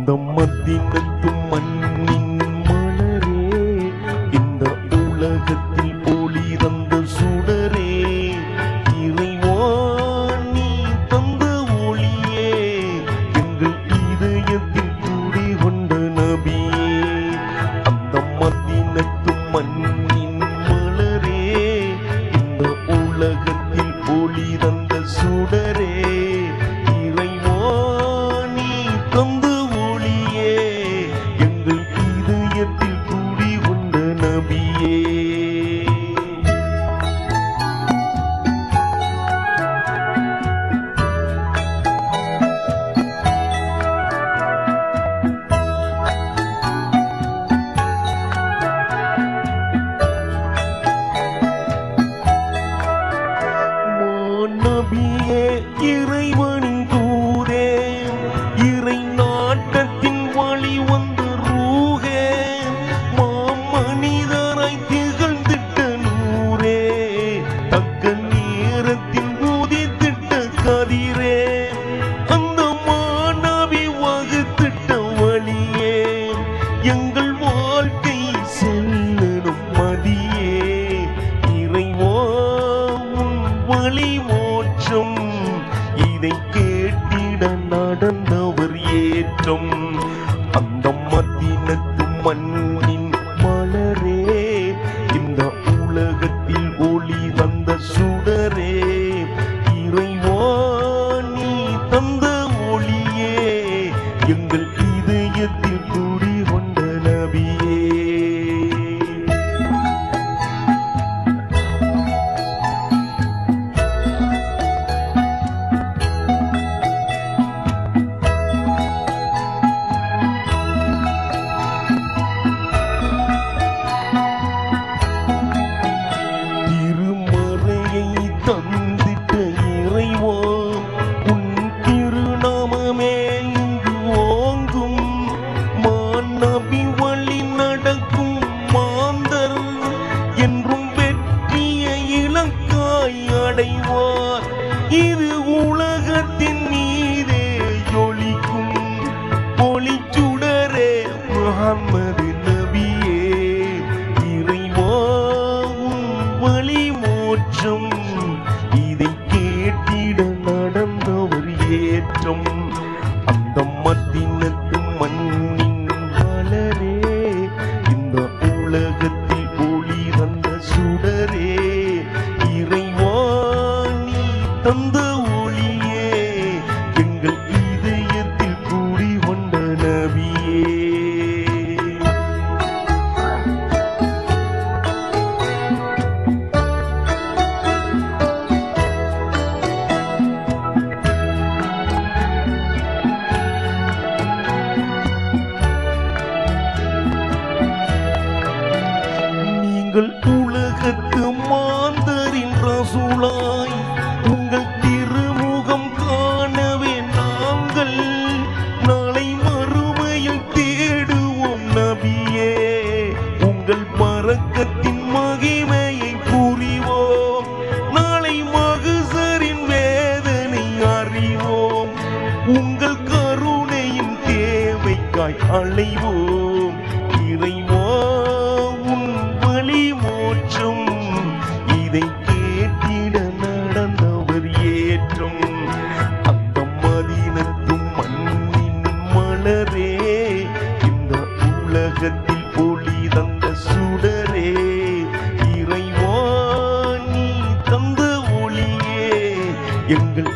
அந்த மத்தினத்தும் மண்ணின் மலரே, இந்த உலகத்தில் ஒளி தந்த சுடரே, இறைவா நீ தந்த ஒளியே, எங்கள் இதயத்தில் குடி கொண்ட நபியே. அந்த மத்தினத்தும் மண்ணின் மலரே, இந்த உலகத்தில் ஒளி தந்த சுடரே, இறைவா நீ தந்த ஒளியே, எங்கள் இதயத்தில் குடி கொண்ட நபியே. நபியே இறைவனின் தூதே, இறை நாட்டத்தின் வழி வந்த ரூஹே, மாமனிதராய் திகழ்ந்திட்ட நூரே, தக்க நேரத்தில் உதித்திட்ட கதிரே, அந்த மாணவி வகுத்திட்ட வழியே, எங்கள் வாழ்க்கை செல்லணும் மதியே, இறைவா உன் வழி மோட்சம், இதை கேட்டிட நடந்தவர் ஏற்றம். அந்த மத்தினத்து மண்ணின் மலரே, இந்த உலகத்தில் ஒளி தந்த சுடரே, இறைவா நீ தந்த ஒளியே, எங்கள் இதயத்தில் குடி கொண்ட நபியே. தந்திட்ட இறைவா உன் திருநாமமே இங்கு ஓங்கும், மாநபி வழி நடக்கும் மாந்தர் என்றும் வெற்றியை இலக்காய் அடைவார். இது உலகத்தின் மீதே ஜொலிக்கும் ஒளிச்சுடரே முஹம்மது நபியே, இறைவா உன் வழி மோட்சம், இதை கேட்டிட நடந்தவர் ஏற்றம். அந்த மத்தினத்து மண்ணின் மலரே, இந்த உலகத்தில் ஒளி தந்த சுடரே, இறைவா நீ தந்த ஒளியே, எங்கள் இதயத்தில் குடி கொண்ட நபியே. நீங்கள் உலகத்து மாந்தரின் ரசூலாய், உங்கள் திருமுகம் காணவே நாங்கள் நாளை மறுமையில் தேடுவோம் நபியே, உங்கள் பரக்கத்தின் மகிமையை புரிவோம், நாளை மகுசரின் வேதனை அறிவோம், உங்கள் கருணையின் தேவைக்காய் அலைவோம், இறைவா உன் வழி மோட்சம், இதை கேட்டிட நடந்தவர் ஏற்றம். அந்த மதீனத்தும் மண்ணின் மலரே, இந்த உலகத்தில் ஒளி தந்த சுடரே, இறைவா நீ தந்த ஒளியே, எங்கள்